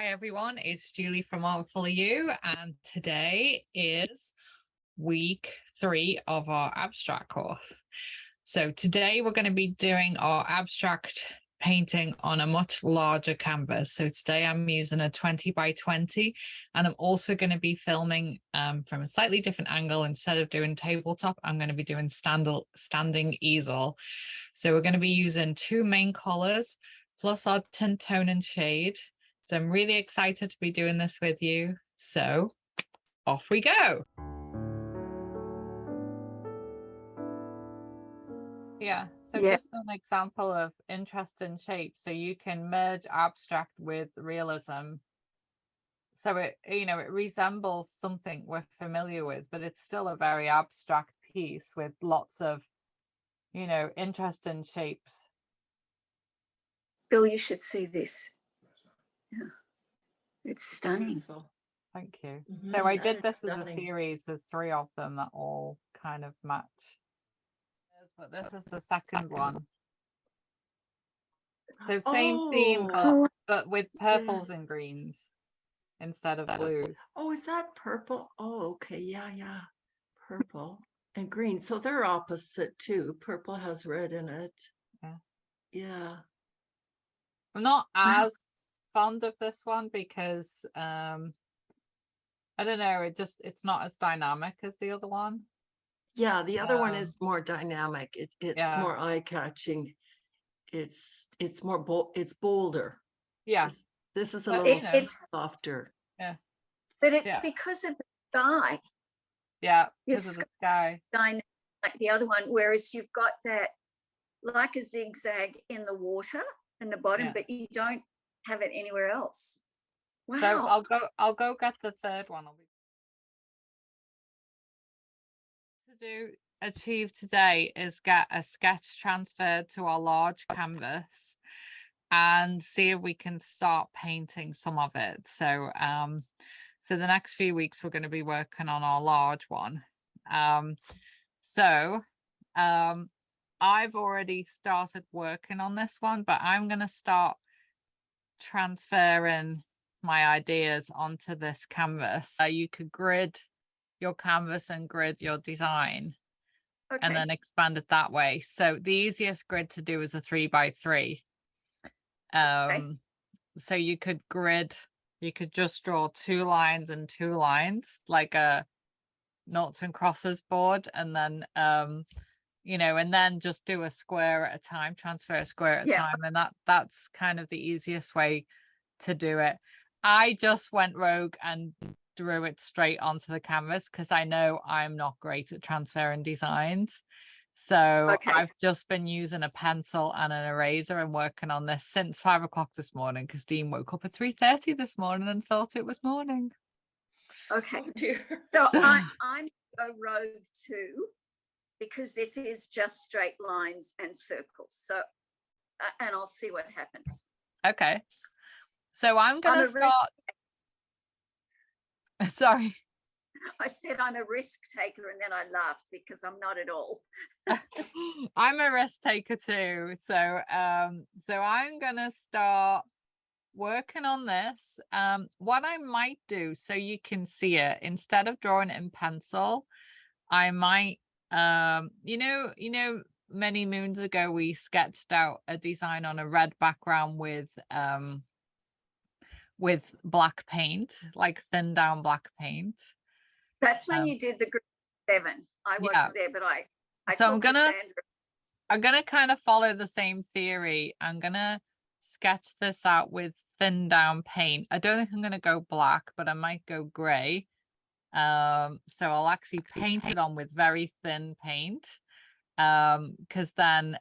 Hi everyone, it's Julie from Artfully, and today is week 3 of our abstract course. So today we're going to be doing our abstract painting on a much larger canvas. So today I'm using a 20 by 20, and I'm also going to be filming from a slightly different angle. Instead of doing tabletop, I'm going to be doing standing easel. So we're going to be using 2 main colors plus our tint, tone and shade. So I'm really excited to be doing this with you. So off we go. Yeah, so just an example of interesting shapes. So you can merge abstract with realism. So it resembles something we're familiar with, but it's still a very abstract piece with lots of, interesting shapes. Bill, you should see this. Yeah. It's stunning. Beautiful. Thank you. So I did this as a series. There's 3 of them that all kind of match. But this is the second one. So same theme, but with purples and greens instead of blues. Oh, is that purple? Oh, okay. Yeah. Purple and green. So they're opposite too. Purple has red in it. Yeah. I'm not as fond of this one because I don't know, it's not as dynamic as the other one. Yeah, the other one is more dynamic. It's more eye-catching. It's more it's bolder. Yeah. This is a little softer. Yeah. But it's because of the sky. Yeah, because of the sky. Dynamic like the other one, whereas you've got that like a zigzag in the water in the bottom, but you don't have it anywhere else. Wow. So I'll go get the third one. Achieve today is get a sketch transferred to our large canvas and see if we can start painting some of it. So so the next few weeks we're going to be working on our large one. I've already started working on this one, but I'm going to start transferring my ideas onto this canvas. You could grid your canvas and grid your design and then expand it that way. So the easiest grid to do is a 3 by 3. So you could just draw 2 lines and 2 lines like a noughts and crosses board, and then and then just do a square at a time, transfer a square at a time, and that's kind of the easiest way to do it. I just went rogue and drew it straight onto the canvas because I know I'm not great at transferring designs. So I've just been using a pencil and an eraser and working on this since 5 o'clock this morning because Dean woke up at 3:30 this morning and thought it was morning. Okay. So I'm a rogue too, because this is just straight lines and circles. So and I'll see what happens. Okay. So I'm going to start. Sorry. I said I'm a risk taker and then I laughed because I'm not at all. I'm a risk taker too. So I'm going to start working on this. What I might do so you can see it, instead of drawing it in pencil, I might many moons ago we sketched out a design on a red background with black paint, like thin down black paint. That's when you did the group 7. I wasn't there, but I so I'm gonna kind of follow the same theory. I'm gonna sketch this out with thin down paint. I don't think I'm gonna go black, but I might go gray. So I'll actually paint it on with very thin paint, because then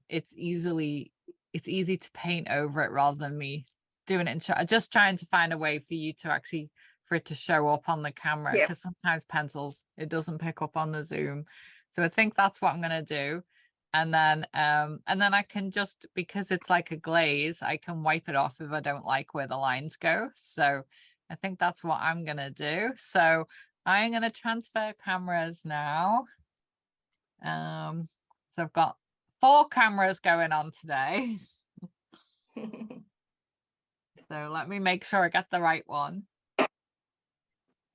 it's easy to paint over it rather than me doing it just trying to find a way for it to show up on the camera, because sometimes pencils, it doesn't pick up on the zoom. So I think that's what I'm going to do. And then I can just, because it's like a glaze, I can wipe it off if I don't like where the lines go. So I think that's what I'm going to do. So I'm going to transfer cameras now. So I've got 4 cameras going on today. So let me make sure I get the right one.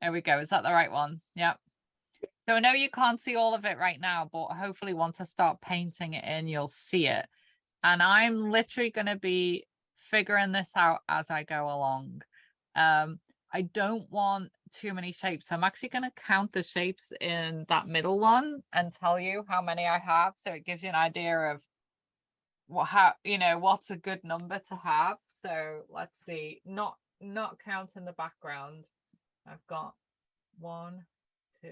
There we go. Is that the right one? Yep. So I know you can't see all of it right now, but hopefully once I start painting it in, you'll see it. And I'm literally going to be figuring this out as I go along. I don't want too many shapes. So I'm actually going to count the shapes in that middle one and tell you how many I have. So it gives you an idea of what's a good number to have. So let's see, not counting the background. I've got 1, 2,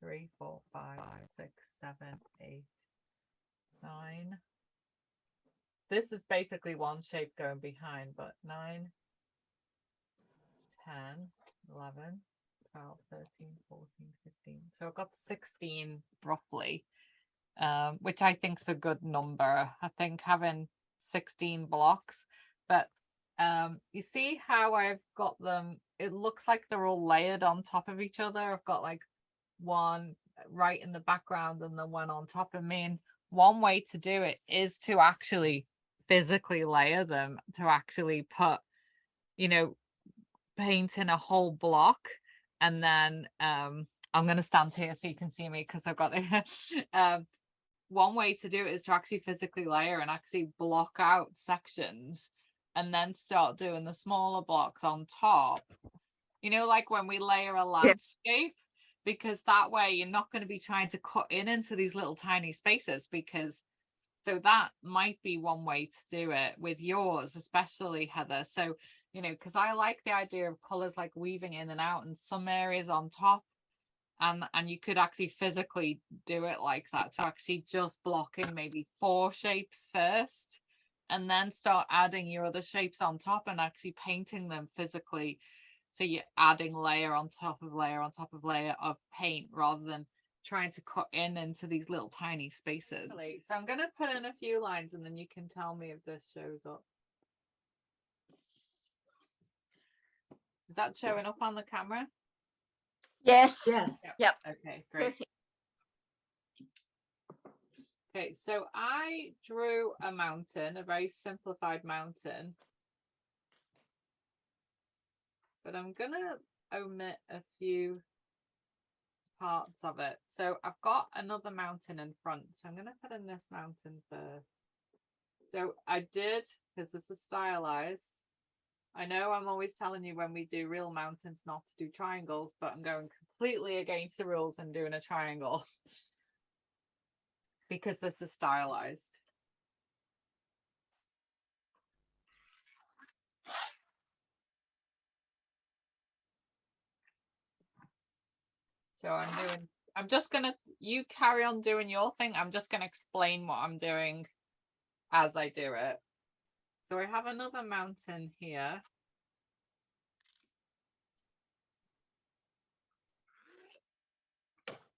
3, 4, 5, 6, 7, 8, 9. This is basically one shape going behind, but 9, 10, 11, 12, 13, 14, 15. So I've got 16 roughly, which I think is a good number. I think having 16 blocks, but you see how I've got them, it looks like they're all layered on top of each other. I've got like one right in the background and the one on top of me. And one way to do it is to actually physically layer them, to actually put, paint in a whole block. And then I'm going to stand here so you can see me because I've got it. One way to do it is to actually physically layer and actually block out sections and then start doing the smaller blocks on top. Like when we layer a landscape, because that way you're not going to be trying to cut into these little tiny spaces, so that might be one way to do it with yours, especially Heather. So, because I like the idea of colors like weaving in and out and some areas on top. And you could actually physically do it like that, to actually just block in maybe 4 shapes first and then start adding your other shapes on top and actually painting them physically. So you're adding layer on top of layer on top of layer of paint rather than trying to cut into these little tiny spaces. So I'm going to put in a few lines and then you can tell me if this shows up. Is that showing up on the camera? Yes. Yep. Okay, great. Perfect. Okay, so I drew a mountain, a very simplified mountain. But I'm going to omit a few parts of it. So I've got another mountain in front. So I'm going to put in this mountain first. So I did, because this is stylized. I know I'm always telling you when we do real mountains not to do triangles, but I'm going completely against the rules and doing a triangle because this is stylized. So I'm just gonna, you carry on doing your thing. I'm just gonna explain what I'm doing as I do it. So I have another mountain here.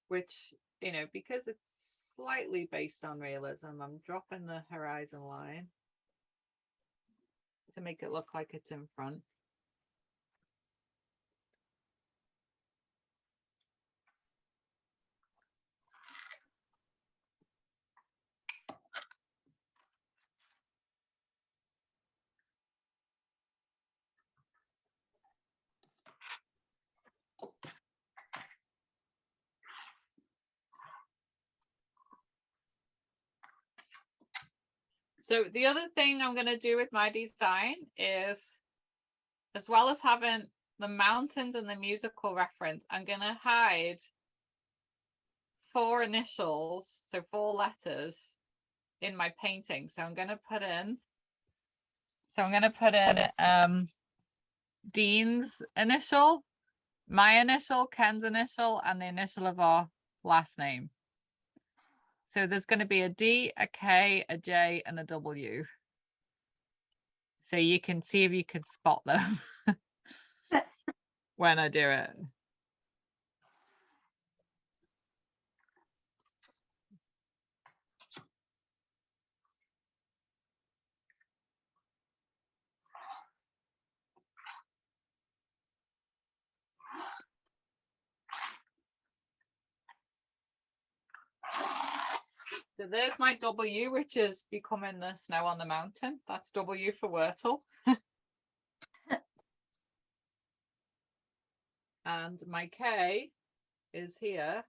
Which, because it's slightly based on realism, I'm dropping the horizon line to make it look like it's in front. So the other thing I'm going to do with my design is, as well as having the mountains and the musical reference, I'm going to hide 4 initials, so 4 letters in my painting. So I'm going to put in Dean's initial, my initial, Ken's initial, and the initial of our last name. So there's going to be a D, a K, a J, and a W. So you can see if you can spot them when I do it. So there's my W, which is becoming the snow on the mountain. That's W for Wurtle. And my K is here.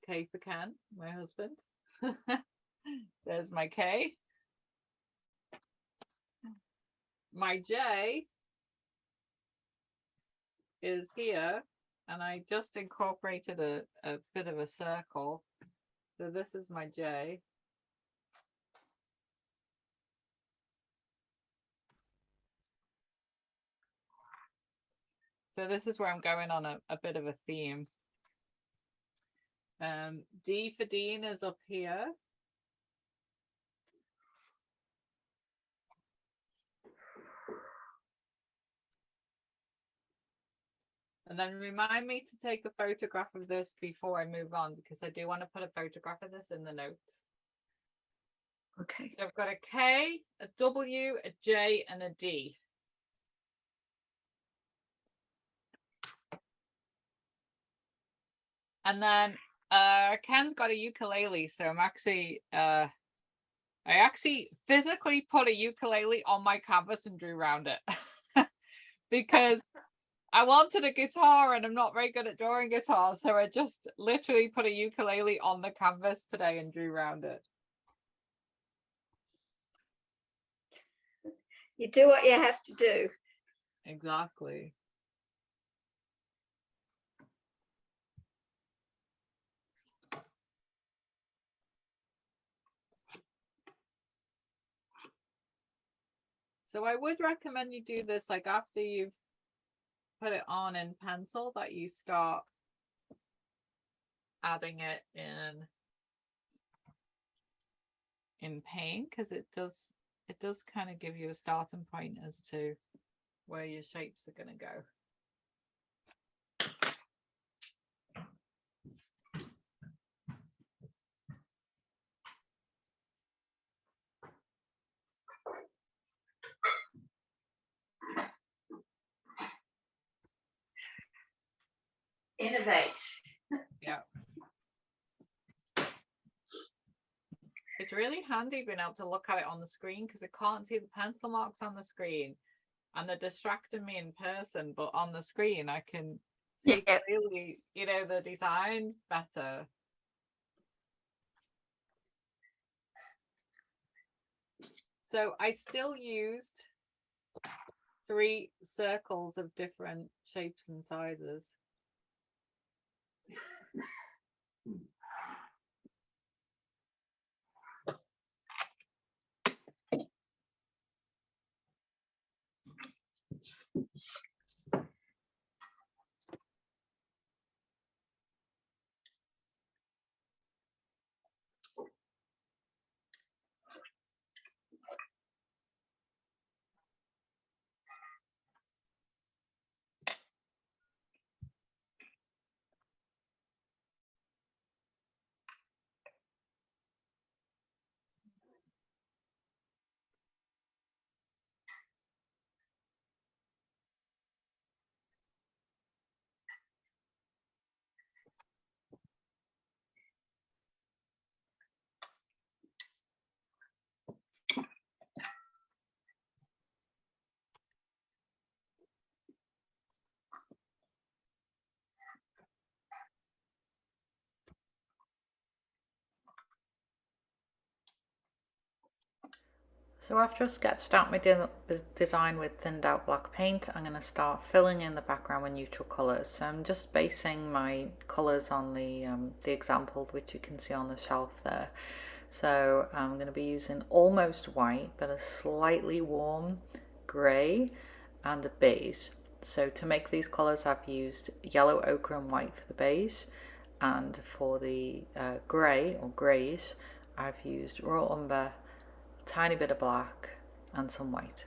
K for Ken, my husband. There's my K. My J is here, and I just incorporated a bit of a circle. So this is my J. So this is where I'm going on a bit of a theme. D for Dean is up here. And then remind me to take a photograph of this before I move on, because I do want to put a photograph of this in the notes. Okay. So I've got a K, a W, a J, and a D. And then Ken's got a ukulele, so I'm actually I actually physically put a ukulele on my canvas and drew around it because I wanted a guitar and I'm not very good at drawing guitars, so I just literally put a ukulele on the canvas today and drew around it. You do what you have to do. Exactly. So I would recommend you do this like after you've put it on in pencil, that you start adding it in paint, because it does kind of give you a starting point as to where your shapes are going to go. Innovate. Yeah. It's really handy being able to look at it on the screen, because I can't see the pencil marks on the screen and they're distracting me in person, but on the screen I can see clearly, you know, the design better. So I still used 3 circles of different shapes and sizes. So after I've sketched out my design with thinned out black paint, I'm going to start filling in the background with neutral colours. So I'm just basing my colours on the example which you can see on the shelf there. So I'm going to be using almost white, but a slightly warm grey and a beige. So to make these colours, I've used yellow, ochre and white for the beige. And for the grey or greyish, I've used raw umber, tiny bit of black and some white.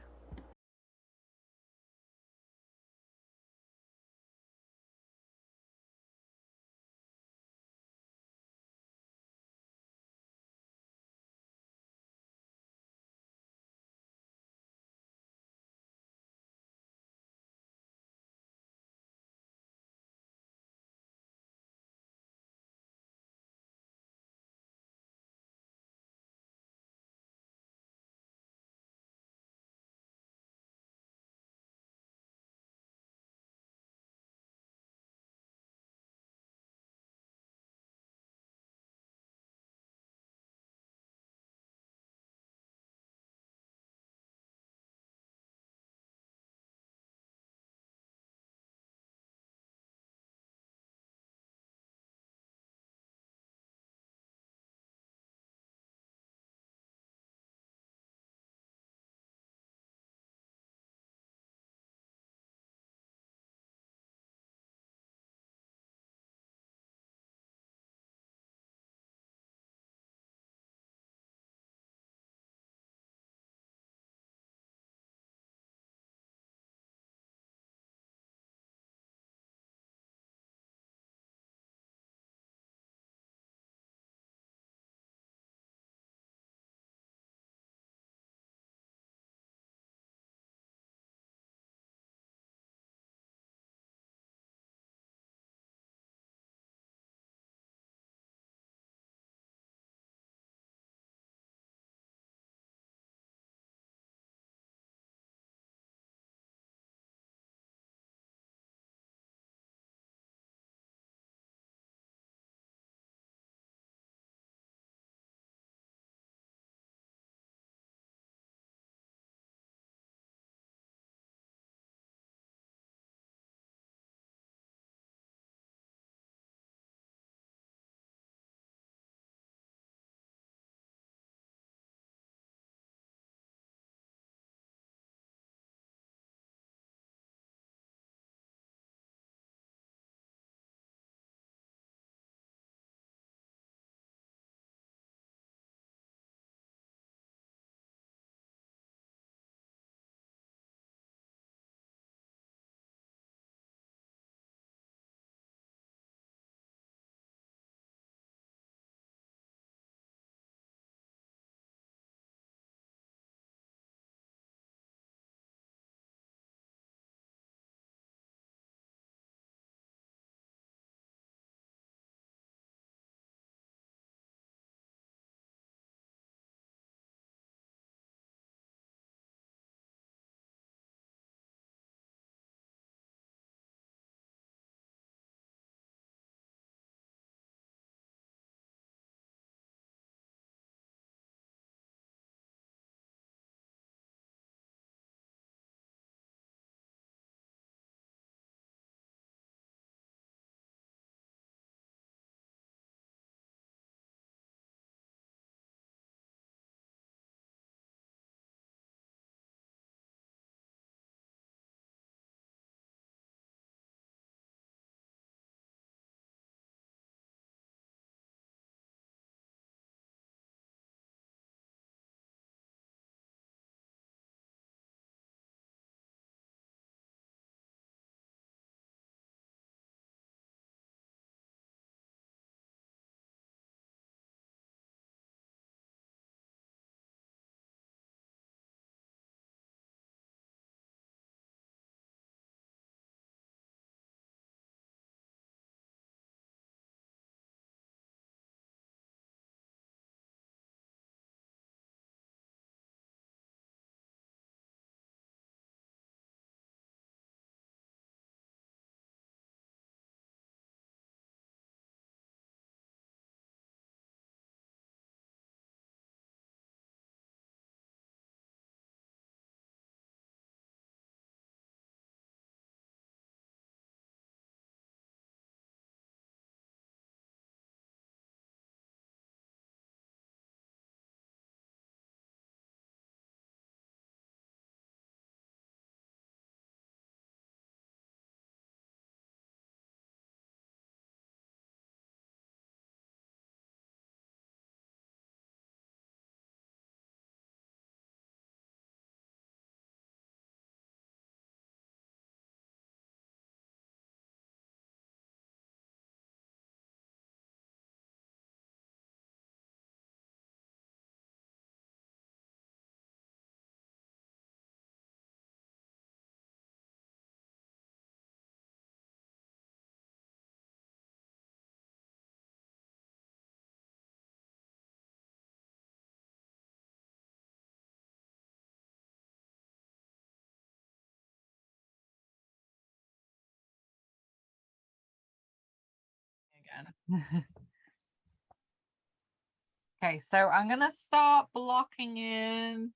Okay, so I'm gonna start blocking in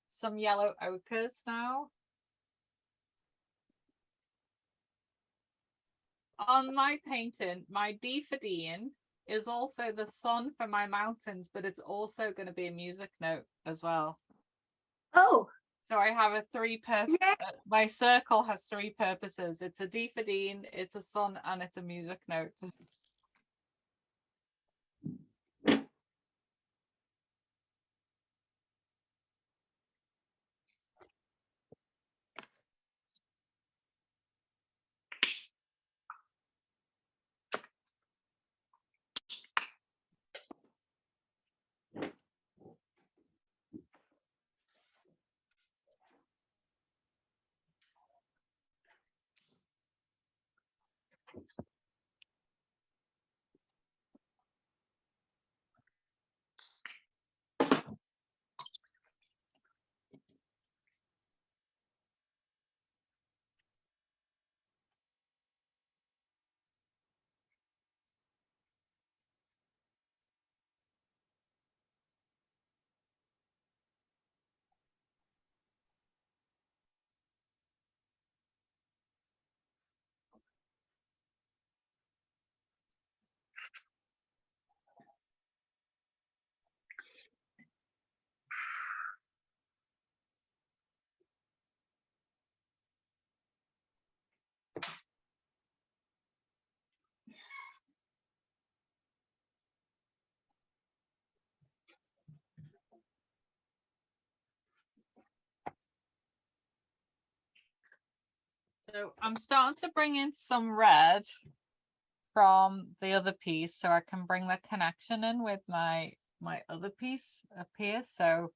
some yellow ochres now. On my painting, my D for Dean is also the sun for my mountains, but it's also going to be a music note as well. Oh. So I have a Yeah. my circle has 3 purposes. It's a D for Dean, it's a sun, and it's a music note. So I'm starting to bring in some red from the other piece so I can bring the connection in with my other piece up here. So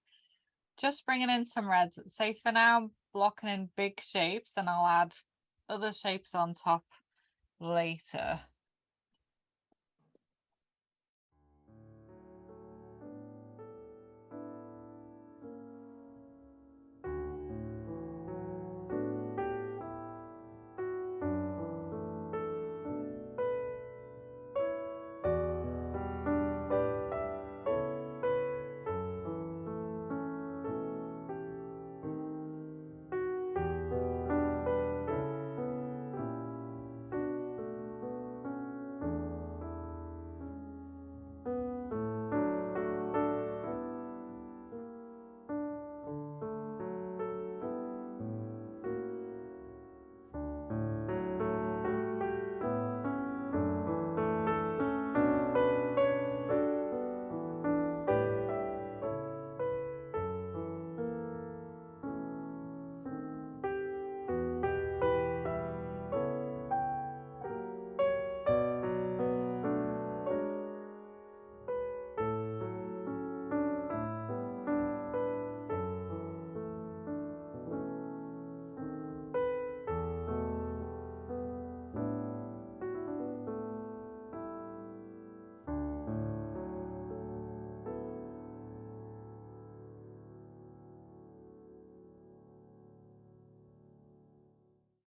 just bringing in some reds. Say for now, I'm blocking in big shapes and I'll add other shapes on top later.